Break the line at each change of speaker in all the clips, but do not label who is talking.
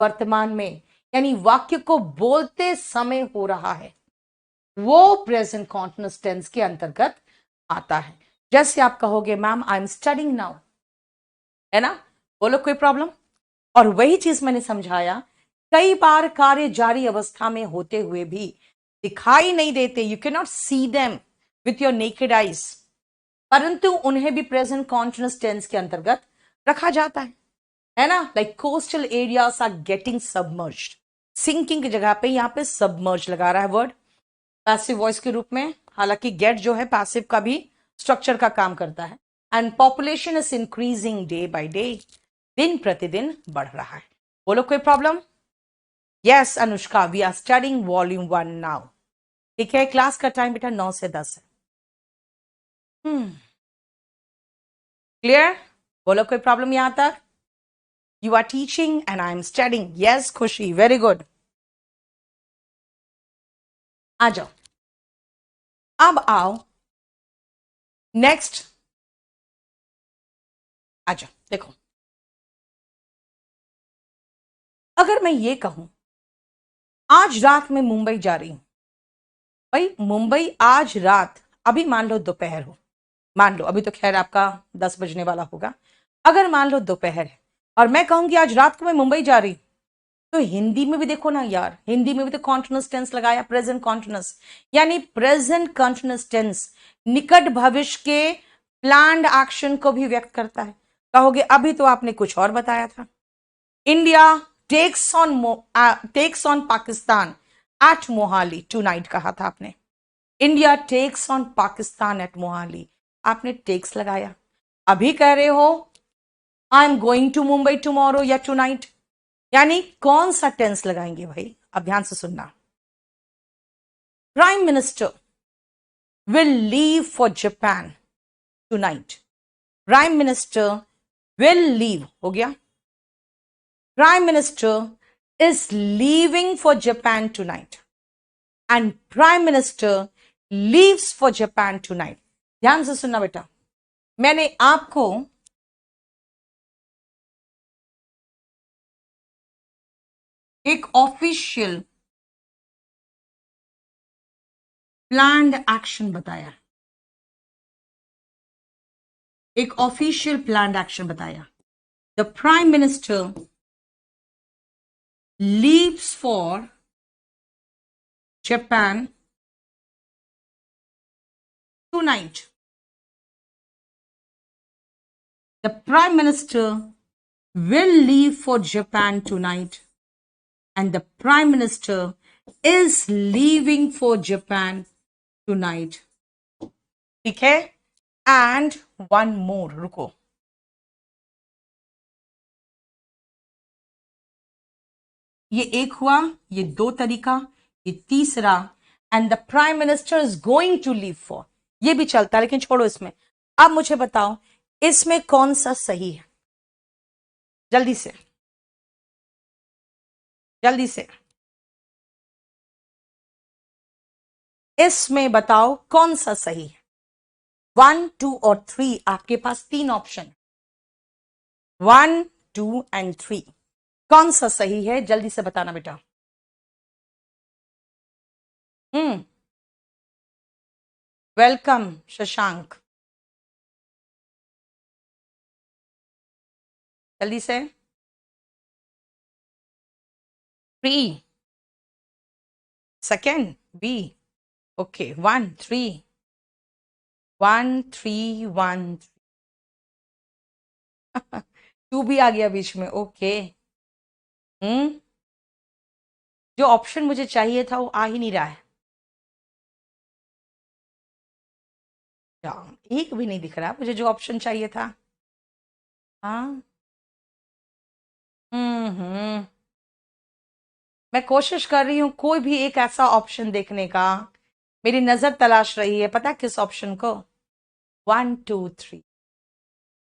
वर्तमान में, यानी वाक्य को बोलते समय हो रहा है, वो प्रेजेंट कॉन्टिन्यूअस टेंस के अंतर्गत आता है। जैसे आप कहोगे ma'am I am studying now, है ना, बोलो कोई प्रॉब्लम। और वही चीज मैंने समझाया, कई बार कार्य जारी अवस्था में होते हुए भी दिखाई नहीं देते, you can not see them with your naked eyes, परंतु उन्हें भी प्रेजेंट कॉन्टिन्यूअस टेंस के अंतर्गत रखा जाता है ना। Like coastal areas are getting submerged, sinking की जगह पे यहां पे सबमर्ज लगा रहा है वर्ड पैसिव वॉइस के रूप में, हालांकि गेट जो है पैसिव का भी स्ट्रक्चर का काम करता है। And population is increasing day by day, दिन प्रतिदिन बढ़ रहा है। बोलो कोई problem. Yes Anushka, we are studying volume 1 now. ठीक है, क्लास का टाइम बेटा 9 से 10 है। क्लियर, बोलो कोई प्रॉब्लम यहां तक। You are teaching and I am studying. Yes Khushi, very good. आ जाओ, अब आओ नेक्स्ट, आ जाओ। देखो, अगर मैं ये कहूं आज रात में मुंबई जा रही हूं, भाई मुंबई आज रात, अभी मान लो दोपहर हो, मान लो अभी तो खैर आपका 10 बजने वाला होगा, अगर मान लो दोपहर है और मैं कहूंगी आज रात को मैं मुंबई जा रही, तो हिंदी में भी देखो ना यार, हिंदी में भी तो कॉन्टिन्यूअस टेंस लगाया, प्रेजेंट कॉन्टिन्यूअस, यानी प्रेजेंट कॉन्टिन्यूअस टेंस निकट भविष्य के प्लान्ड एक्शन को भी व्यक्त करता है। कहोगे अभी तो आपने कुछ और बताया था, India takes on Pakistan at Mohali tonight कहा था आपने, India takes on Pakistan at Mohali, आपने टेक्स लगाया। अभी कह रहे हो I am going to Mumbai tomorrow या टुनाइट, यानी कौन सा टेंस लगाएंगे भाई, अब ध्यान से सुनना। Prime minister will leave for Japan tonight, prime minister will leave हो गया, prime minister is leaving for Japan tonight and prime minister leaves for Japan tonight. ध्यान से सुनना बेटा, मैंने आपको एक ऑफिशियल प्लान्ड एक्शन बताया, एक ऑफिशियल प्लान्ड एक्शन बताया। The prime minister leaves for Japan tonight, the Prime Minister will leave for Japan tonight and the Prime Minister is leaving for Japan tonight. ठीक है, and one more, रुको, ये एक हुआ, ये दो तरीका, ये तीसरा, and the Prime Minister is going to leave for, ये भी चलता है लेकिन छोड़ो इसमें। अब मुझे बताओ इसमें कौन सा सही है, जल्दी से जल्दी से, इसमें बताओ कौन सा सही है। 1, 2 और 3, आपके पास 3 ऑप्शन, 1, 2 एंड 3, कौन सा सही है जल्दी से बताना बेटा। वेलकम शशांक, जल्दी से। 3 सेकेंड बी, ओके 1 3 1 3 1 2 भी आ गया बीच में, ओके। जो ऑप्शन मुझे चाहिए था वो आ ही नहीं रहा है, एक भी नहीं दिख रहा मुझे जो ऑप्शन चाहिए था। हाँ, मैं कोशिश कर रही हूं कोई भी एक ऐसा ऑप्शन देखने का, मेरी नजर तलाश रही है, पता किस ऑप्शन को। 1 2 3,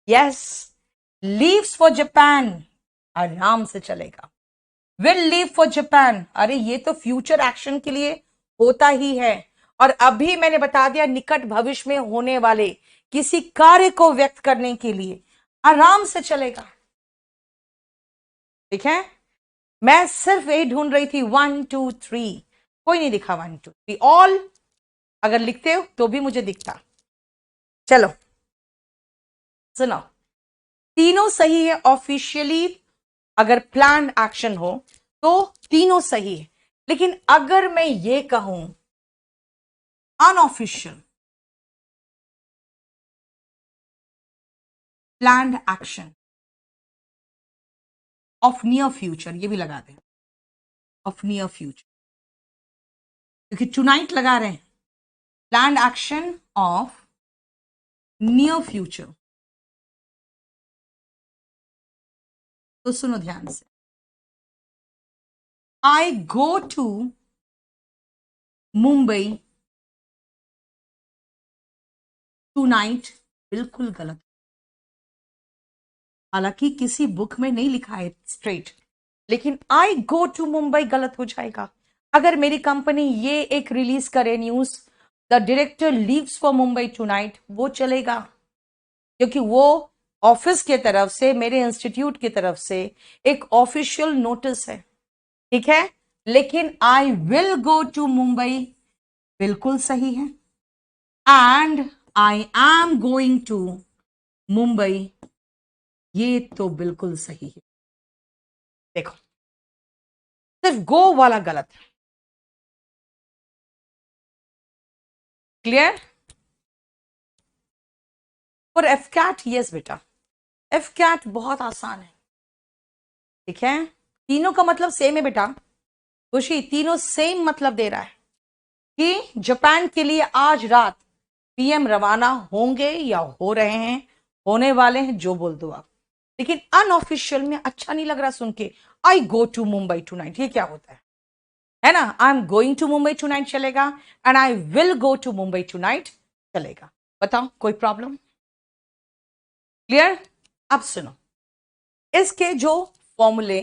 यस, लीव्स फॉर जापान, आराम से चलेगा। विल लीव फॉर जापान, अरे ये तो फ्यूचर एक्शन के लिए होता ही है, और अभी मैंने बता दिया निकट भविष्य में होने वाले किसी कार्य को व्यक्त करने के लिए आराम से चलेगा। ठीक है, मैं सिर्फ ए ढूंढ रही थी, 1 2 3, कोई नहीं दिखा 1 2 3, ऑल अगर लिखते हो तो भी मुझे दिखता। चलो सुनो, तीनों सही है ऑफिशियली। अगर प्लान एक्शन हो तो तीनों सही है, लेकिन अगर मैं ये कहूं unofficial planned action of near future, ये भी लगा दें ऑफ नियर फ्यूचर, क्योंकि टुनाइट लगा रहे हैं, planned action of near future. तो सुनो ध्यान से, आई गो टू मुंबई टुनाइट बिल्कुल गलत। हालांकि किसी बुक में नहीं लिखा है स्ट्रेट, लेकिन आई गो टू मुंबई गलत हो जाएगा। अगर मेरी कंपनी ये एक रिलीज करे news, the director leaves for Mumbai tonight, वो चलेगा, क्योंकि वो ऑफिस के तरफ से, मेरे इंस्टीट्यूट की तरफ से एक ऑफिशियल नोटिस है, ठीक है। लेकिन I will go to Mumbai बिल्कुल सही है, and I am going to Mumbai, ये तो बिल्कुल सही है। देखो, सिर्फ गो वाला गलत है। क्लियर? और एफ कैट, यस बेटा, एफ कैट बहुत आसान है, ठीक है। तीनों का मतलब सेम है बेटा, खुशी, तीनों सेम मतलब दे रहा है कि जापान के लिए आज रात पीएम रवाना होंगे या हो रहे हैं, होने वाले हैं, जो बोल दो आप। लेकिन अनऑफिशियल में अच्छा नहीं लग रहा सुन के, I go to Mumbai tonight, ये क्या होता है ना। I am going to Mumbai tonight चलेगा, and I will go to Mumbai tonight चलेगा। बताओ कोई प्रॉब्लम? क्लियर? अब सुनो, इसके जो फॉर्मूले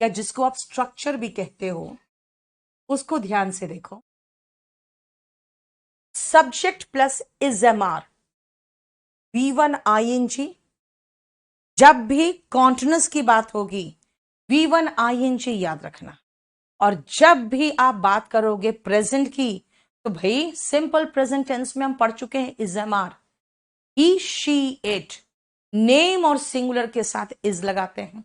या जिसको आप स्ट्रक्चर भी कहते हो, उसको ध्यान से देखो। Subject plus is am are, V1 ING, जब भी कॉन्टिन्यूस की बात होगी V1 ING याद रखना। और जब भी आप बात करोगे प्रेजेंट की, तो भाई सिंपल प्रेजेंट टेंस में हम पढ़ चुके हैं is am are, he she it, name और सिंगुलर के साथ इज लगाते हैं,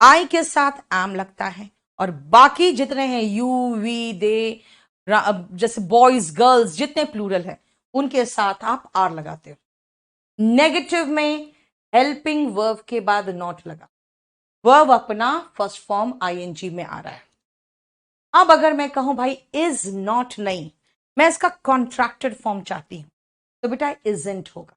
आई के साथ एम लगता है, और बाकी जितने हैं यू वी दे, जैसे बॉयज गर्ल्स जितने प्लूरल है उनके साथ आप आर लगाते हो। नेगेटिव में हेल्पिंग वर्ब के बाद नॉट लगा, वर्ब अपना फर्स्ट फॉर्म आईएनजी में आ रहा है। अब अगर मैं कहूं भाई इज नॉट नहीं, मैं इसका कॉन्ट्रैक्टेड फॉर्म चाहती हूं, तो बेटा इजंट होगा।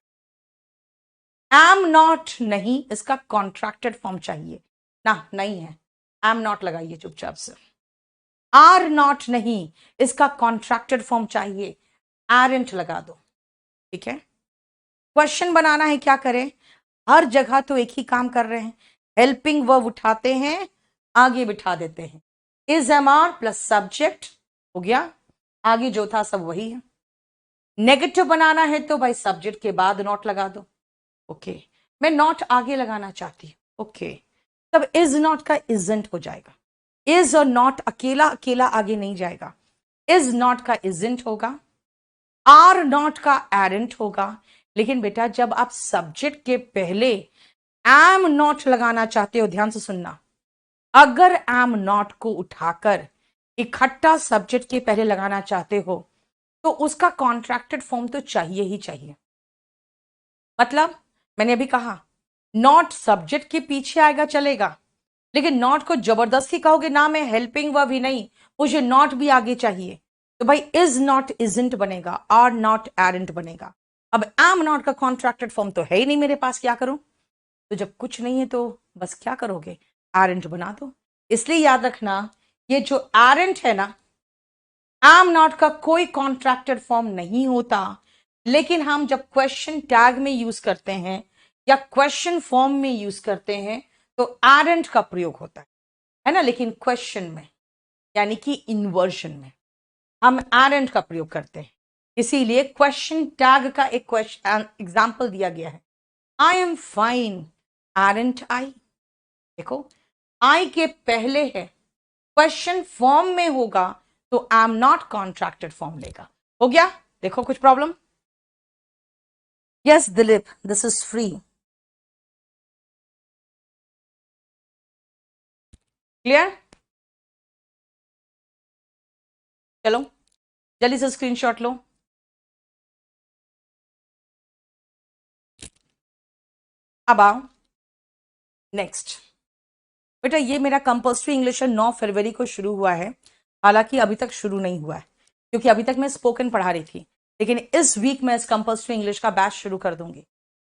एम नॉट नहीं, इसका कॉन्ट्रैक्टेड फॉर्म चाहिए ना, नहीं है, एम नॉट लगाइए चुपचाप से। आर नॉट नहीं, इसका कॉन्ट्रैक्टेड फॉर्म चाहिए, एरेंट लगा दो, ठीक है। क्वेश्चन बनाना है, क्या करें, हर जगह तो एक ही काम कर रहे हैं, हेल्पिंग वर्ब उठाते हैं आगे बिठा देते हैं, is am are plus subject हो गया, आगे जो था सब वही है। नेगेटिव बनाना है तो भाई सब्जेक्ट के बाद नॉट लगा दो, ओके। मैं नॉट आगे लगाना चाहती हूं, ओके, तब इज नॉट का इजेंट हो जाएगा। इज और नॉट अकेला अकेला आगे नहीं जाएगा, इज नॉट का इजेंट होगा, आर नॉट का एरेंट होगा। लेकिन बेटा जब आप सब्जेक्ट के पहले एम नॉट लगाना चाहते हो, ध्यान से सुनना, अगर एम नॉट को उठाकर इकट्ठा सब्जेक्ट के पहले लगाना चाहते हो, तो उसका कॉन्ट्रैक्टेड फॉर्म तो चाहिए ही चाहिए। मतलब मैंने अभी कहा नॉट सब्जेक्ट के पीछे आएगा चलेगा, लेकिन नॉट को जबरदस्ती कहोगे ना, मैं हेल्पिंग वर्ब ही नहीं, मुझे नॉट भी आगे चाहिए, तो भाई इज नॉट इजंट बनेगा, आर नॉट एरेंट बनेगा। अब एम नॉट का कॉन्ट्रैक्टेड फॉर्म तो है ही नहीं मेरे पास, क्या करूं? तो जब कुछ नहीं है तो बस क्या करोगे, एरेंट बना दो। इसलिए याद रखना, ये जो एरेंट है ना, एम नॉट का कोई कॉन्ट्रैक्टेड फॉर्म नहीं होता, लेकिन हम जब क्वेश्चन टैग में यूज करते हैं या क्वेश्चन फॉर्म में यूज करते हैं तो एरेंट का प्रयोग होता है ना, लेकिन क्वेश्चन में यानी कि इन्वर्जन में हम एरेंट का प्रयोग करते हैं। इसीलिए क्वेश्चन टैग का एक क्वेश्चन एग्जाम्पल दिया गया है, आई एम फाइन एरेंट आई। देखो आई के पहले है, क्वेश्चन फॉर्म में होगा तो I am not contracted form लेगा। हो गया? देखो कुछ problem? Yes Dilip, this is free. Clear? चलो जल्दी से स्क्रीनशॉट लो। अब आओ नेक्स्ट। बेटा ये मेरा कंपल्सरी इंग्लिश 9 फरवरी को शुरू हुआ है, हालांकि अभी तक शुरू नहीं हुआ है क्योंकि अभी तक मैं स्पोकन पढ़ा रही थी, लेकिन इस वीक मैं इस कंपल्सरी इंग्लिश का बैच शुरू कर दूंगी,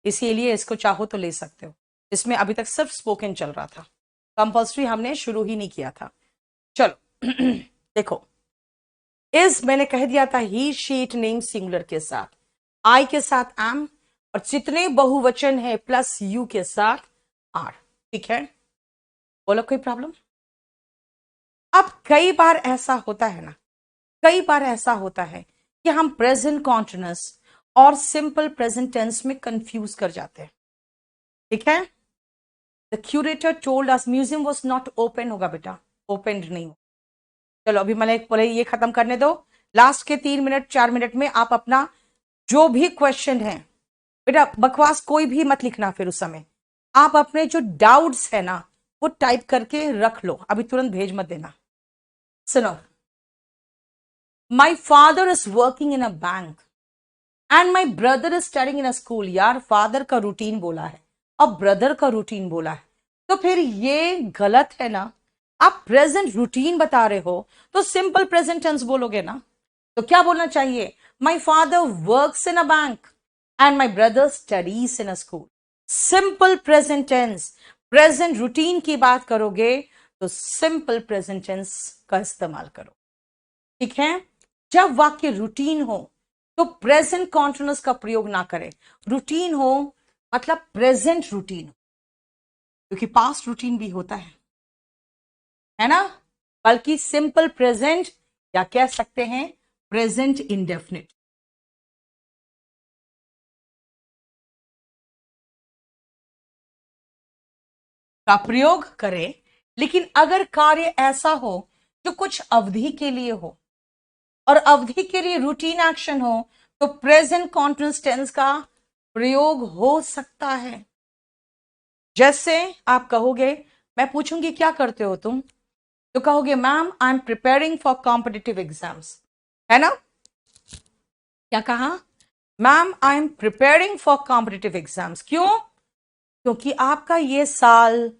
इसीलिए इसको चाहो तो ले सकते हो। इसमें अभी तक सिर्फ स्पोकन चल रहा था, कंपल्सरी हमने शुरू ही नहीं किया था। चलो देखो, इस मैंने कह दिया था ही शीट नेम सिंगुलर के साथ, आई के साथ एम, और जितने बहुवचन है प्लस यू के साथ आर। ठीक है? बोलो कोई प्रॉब्लम? अब कई बार ऐसा होता है ना, कई बार ऐसा होता है कि हम प्रेजेंट कॉन्टिन्यूअस और सिंपल प्रेजेंट टेंस में कंफ्यूज कर जाते हैं। ठीक है? The curator told us museum was not open, होगा बेटा, ओपन नहीं हो। चलो अभी मैंने बोले ये खत्म करने दो, लास्ट के 3 मिनट 4 मिनट में आप अपना जो भी क्वेश्चन है, बेटा बकवास कोई भी मत लिखना, फिर उस समय आप अपने जो डाउट्स है ना वो टाइप करके रख लो, अभी तुरंत भेज मत देना। सुनो, my father is working in a bank and my brother is studying in a school. यार फादर का रूटीन बोला है और ब्रदर का रूटीन बोला है, तो फिर ये गलत है ना। आप प्रेजेंट रूटीन बता रहे हो तो सिंपल प्रेजेंट टेंस बोलोगे ना, तो क्या बोलना चाहिए? My father works in a bank and my brother studies in a school. Simple present tense, present routine की बात करोगे तो सिंपल प्रेजेंट टेंस का इस्तेमाल करो। ठीक है? जब वाक्य रूटीन हो तो प्रेजेंट कॉन्टिन्यूअस का प्रयोग ना करें। रूटीन हो मतलब प्रेजेंट रूटीन, क्योंकि पास्ट रूटीन भी होता है ना, बल्कि सिंपल प्रेजेंट या कह सकते हैं प्रेजेंट इंडेफिनिट का प्रयोग करें। लेकिन अगर कार्य ऐसा हो जो कुछ अवधि के लिए हो और अवधि के लिए रूटीन एक्शन हो तो प्रेजेंट कॉन्टिन्यूअस टेंस का प्रयोग हो सकता है। जैसे आप कहोगे, मैं पूछूंगी क्या करते हो तुम, तो कहोगे ma'am I am preparing for competitive exams, है ना? क्या कहा? Ma'am I am preparing for competitive exams. क्यों? क्योंकि आपका ये साल,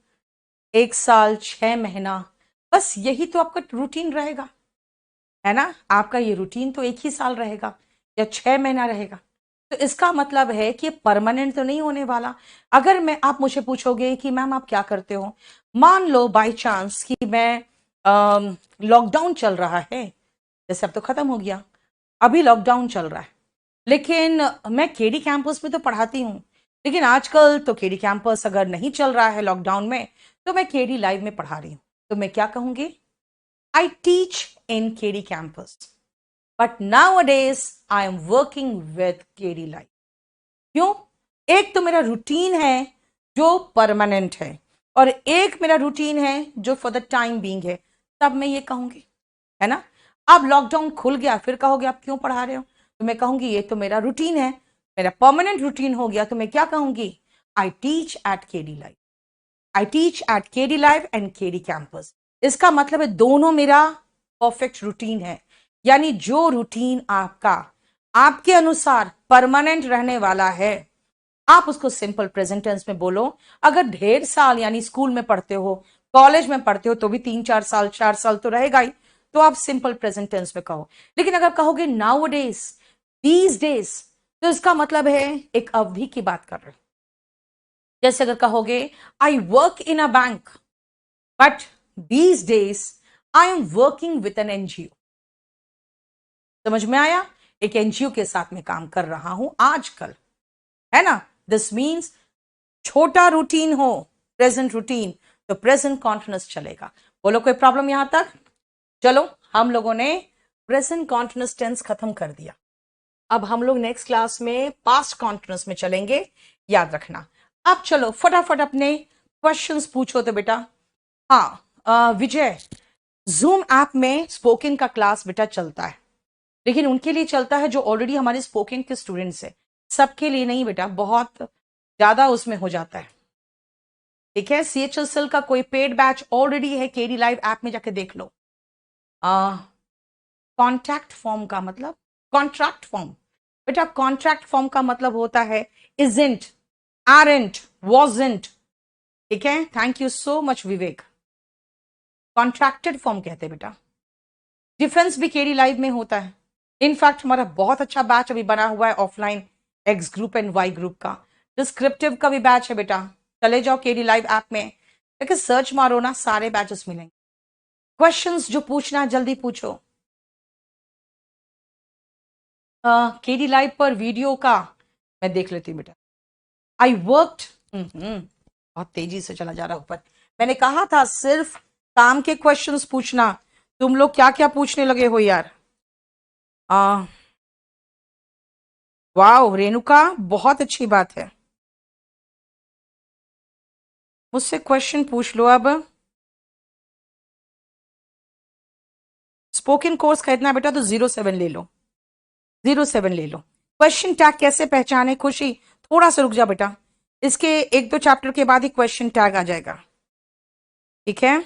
1 साल 6 महीना, बस यही तो आपका रूटीन रहेगा, है ना? आपका ये रूटीन तो 1 ही साल रहेगा या 6 महीना रहेगा, तो इसका मतलब है कि परमानेंट तो नहीं होने वाला। अगर मैं, आप मुझे पूछोगे कि मैम आप क्या करते हो, मान लो बाय चांस कि मैं, लॉकडाउन चल रहा है, जैसे अब तो खत्म हो गया, अभी लॉकडाउन चल रहा है, लेकिन मैं केडी कैंपस में तो पढ़ाती हूँ, लेकिन आजकल तो केडी कैंपस अगर नहीं चल रहा है लॉकडाउन में, तो मैं केडी लाइव में पढ़ा रही हूँ, तो मैं क्या कहूंगी? I teach in KD campus but nowadays I am working with KD live. क्यों? एक तो मेरा रूटीन है जो परमानेंट है और एक मेरा रूटीन है जो फॉर द टाइम बीइंग है, तब मैं ये कहूंगी, है ना? अब लॉकडाउन खुल गया, फिर कहोगे आप क्यों पढ़ा रहे हो, तो मैं कहूंगी ये तो मेरा रूटीन है, मेरा परमानेंट रूटीन हो गया, तो मैं क्या कहूंगी? I teach at KD live, I teach at KD live and KD campus. इसका मतलब है दोनों मेरा परफेक्ट रूटीन है, यानी जो रूटीन आपका आपके अनुसार परमानेंट रहने वाला है, आप उसको सिंपल प्रेजेंट टेंस में बोलो। अगर ढेर साल यानी स्कूल में पढ़ते हो, कॉलेज में पढ़ते हो, तो भी 3 4 साल 4 साल तो रहेगा ही, तो आप सिंपल प्रेजेंट टेंस में कहो। लेकिन अगर कहोगे नाउ डेज, दीज डेज, तो इसका मतलब है एक अवधि की बात कर रहे हो। जैसे अगर कहोगे I work in a bank but these days I am working with an NGO. समझ में आया? एक एनजीओ के साथ में काम कर रहा हूं आजकल, है ना? दिस मीन्स छोटा रूटीन हो, प्रेजेंट रूटीन, तो प्रेजेंट कॉन्टिन्यूअस चलेगा। बोलो कोई प्रॉब्लम यहां तक? चलो हम लोगों ने प्रेजेंट कॉन्टिन्यूअस टेंस खत्म कर दिया। अब हम लोग नेक्स्ट क्लास में पास्ट कॉन्टिन्यूअस में चलेंगे, याद रखना। अब चलो फटाफट अपने क्वेश्चंस पूछो तो बेटा, हाँ विजय, जूम ऐप में स्पोकन का क्लास बेटा चलता है, लेकिन उनके लिए चलता है जो ऑलरेडी हमारे स्पोकन के स्टूडेंट्स है, सबके लिए नहीं बेटा, बहुत ज्यादा उसमें हो जाता है। ठीक है, CHSL का कोई पेड बैच ऑलरेडी है, केडी लाइव ऐप में जाके देख लो। कॉन्ट्रैक्ट फॉर्म का मतलब, कॉन्ट्रैक्ट फॉर्म बेटा, कॉन्ट्रैक्ट फॉर्म का मतलब होता है इजेंट, आरंट, वॉजेंट। ठीक है, thank you so much Vivek. Contracted form कहते हैं बेटा। डिफेंस भी केडी लाइव में होता है। इनफैक्ट हमारा बहुत अच्छा बैच अभी बना हुआ है offline, X group and Y group का। डिस्क्रिप्टिव का भी बैच है बेटा, चले जाओ केडी लाइव ऐप में, लेकिन सर्च मारो ना, सारे बैचेस मिलेंगे। क्वेश्चंस जो पूछना है जल्दी पूछो। केडी लाइव पर वीडियो का मैं देख लेती हूँ बेटा। आई वर्कड, बहुत तेजी से चला जा रहा ऊपर। मैंने कहा था सिर्फ काम के क्वेश्चंस पूछना, तुम लोग क्या क्या पूछने लगे हो यार। वाह रेणुका, बहुत अच्छी बात है, मुझसे क्वेश्चन पूछ लो अब। स्पोकन कोर्स खरीदना बेटा तो 07 ले लो, 07 ले लो। क्वेश्चन टैग कैसे पहचाने, खुशी थोड़ा सा रुक जा बेटा, इसके एक दो चैप्टर के बाद ही क्वेश्चन टैग आ जाएगा। ठीक है,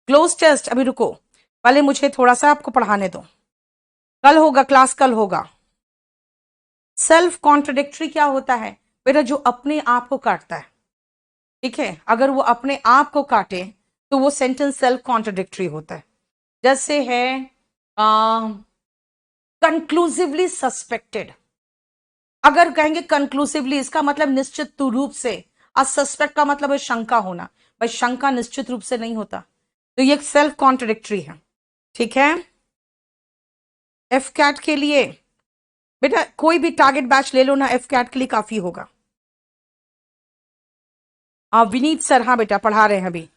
क्लोज टेस्ट अभी रुको, पहले मुझे थोड़ा सा आपको पढ़ाने दो। कल होगा क्लास, कल होगा। सेल्फ कॉन्ट्रडिक्टरी क्या होता है बेटा, जो अपने आप को काटता है। ठीक है, अगर वो अपने आप को काटे तो वो सेंटेंस सेल्फ कॉन्ट्रडिक्टरी होता है। जैसे है कंक्लूसिवली सस्पेक्टेड, अगर कहेंगे कंक्लूसिवली इसका मतलब निश्चित रूप से, और सस्पेक्ट का मतलब है शंका होना, भाई शंका निश्चित रूप से नहीं होता, तो ये सेल्फ कॉन्ट्रडिक्टरी है। ठीक है, एफ कैट के लिए बेटा कोई भी टारगेट बैच ले लो ना, एफ कैट के लिए काफी होगा। विनीत सर, हाँ बेटा पढ़ा रहे हैं अभी।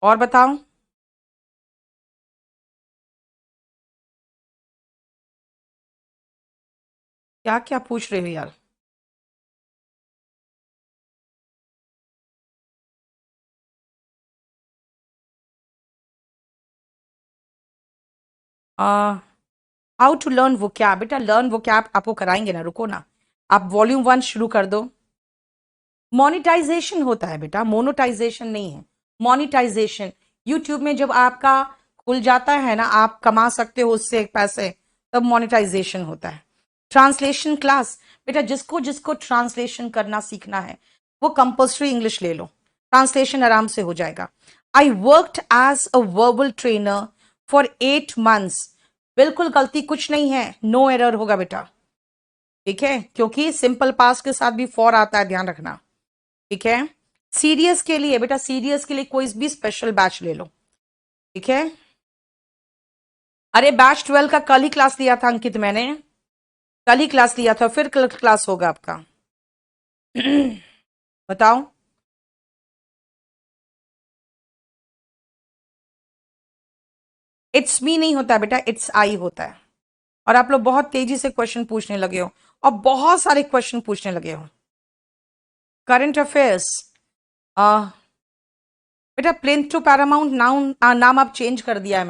और बताओ, क्या क्या पूछ रहे हो यार। हाउ टू लर्न वो कैब बेटा, लर्न वो कैब आपको कराएंगे ना, रुको ना, आप वॉल्यूम 1 शुरू कर दो। मोनिटाइजेशन होता है बेटा, मोनोटाइजेशन नहीं है, मोनिटाइजेशन। यूट्यूब में जब आपका खुल जाता है ना, आप कमा सकते हो उससे पैसे, तब मोनिटाइजेशन होता है। ट्रांसलेशन क्लास बेटा, जिसको जिसको ट्रांसलेशन करना सीखना है वो कंपल्सरी इंग्लिश ले लो, ट्रांसलेशन आराम से हो जाएगा। I worked as a verbal trainer for 8 months। बिल्कुल गलती कुछ नहीं है, नो एरर होगा बेटा। ठीक है, क्योंकि सिंपल पास के साथ भी फॉर आता है, ध्यान रखना। ठीक है, सीरियस के लिए बेटा, सीरियस के लिए कोई भी स्पेशल बैच ले लो। ठीक है, अरे बैच 12 का कल ही क्लास लिया था अंकित, मैंने कल ही क्लास लिया था, फिर कल क्लास होगा आपका। बताओ। इट्स मी नहीं होता बेटा, इट्स आई होता है। और आप लोग बहुत तेजी से क्वेश्चन पूछने लगे हो, और बहुत सारे क्वेश्चन पूछने लगे हो। करंट अफेयर्स बेटा, प्लेन टू पैरामाउंट नाउन नाम आप चेंज कर दिया है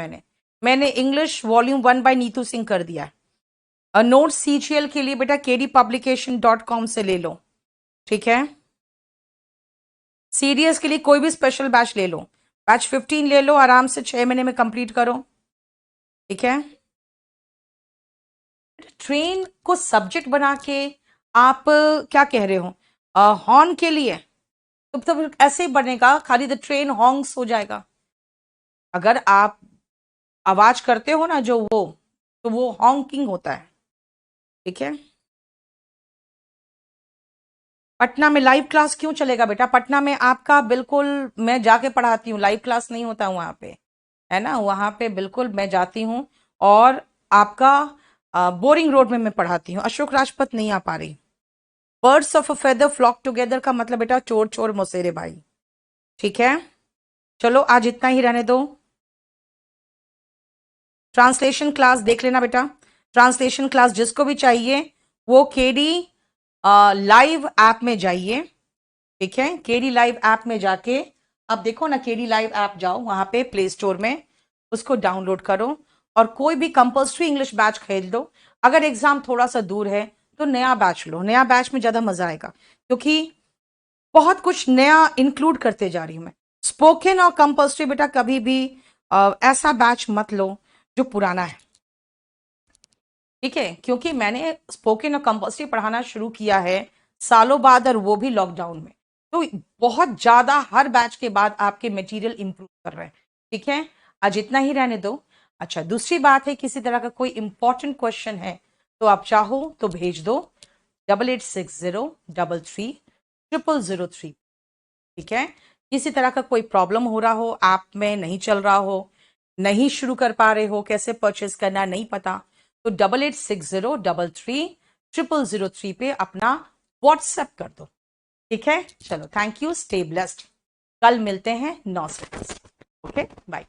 मैंने, English volume 1 by Neetu Singh कर दिया है। नोट CGL के लिए बेटा kdpublication.com से ले लो। ठीक है, सीरियस के लिए कोई भी स्पेशल बैच ले लो, बैच 15 ले लो, आराम से 6 महीने में कंप्लीट करो। ठीक है, ट्रेन को सब्जेक्ट बना के आप क्या कह रहे हो, हॉर्न के लिए, तो ऐसे ही बनेगा, खाली द ट्रेन हॉन्ग्स हो जाएगा। अगर आप आवाज करते हो ना जो वो, तो वो हॉन्किंग होता है। ठीक है, पटना में लाइव क्लास क्यों चलेगा बेटा, पटना में आपका बिल्कुल, मैं जाके पढ़ाती हूँ, लाइव क्लास नहीं होता वहां पे, है ना, वहां पे बिल्कुल मैं जाती हूँ। और आपका बोरिंग रोड में मैं पढ़ाती हूँ, अशोक राजपथ नहीं आ पा रही। Birds of a feather flock together का मतलब बेटा चोर चोर मौसेरे भाई। ठीक है, चलो आज इतना ही रहने दो। ट्रांसलेशन क्लास देख लेना बेटा। ट्रांसलेशन क्लास जिसको भी चाहिए वो केडी लाइव ऐप में जाइए, ठीक है। केडी लाइव ऐप में जाके अब देखो ना, केडी लाइव ऐप जाओ, वहां पे प्ले स्टोर में उसको डाउनलोड करो और कोई भी कंपल्सरी इंग्लिश बैच खरीद लो। अगर एग्जाम थोड़ा सा दूर है तो नया बैच लो, नया बैच में ज्यादा मजा आएगा क्योंकि बहुत कुछ नया इंक्लूड करते जा रही हूं मैं। स्पोकन और कंपल्सरी बेटा कभी भी ऐसा बैच मत लो जो पुराना है, ठीक है, क्योंकि मैंने स्पोकन और कंपल्सरी पढ़ाना शुरू किया है सालों बाद और वो भी लॉकडाउन में, तो बहुत ज्यादा हर बैच के बाद आपके मटेरियल इंप्रूव कर रहे हैं, ठीक है। आज इतना ही रहने दो। अच्छा, दूसरी बात है, किसी तरह का कोई इंपॉर्टेंट क्वेश्चन है तो आप चाहो तो भेज दो 8860333003, ठीक है। किसी तरह का कोई प्रॉब्लम हो रहा हो, ऐप में नहीं चल रहा हो, नहीं शुरू कर पा रहे हो, कैसे परचेस करना नहीं पता, तो 8860333003 पे अपना व्हाट्सएप कर दो, ठीक है। चलो, थैंक यू, स्टे ब्लेस्ड। कल मिलते हैं 9 से 10। Okay, bye.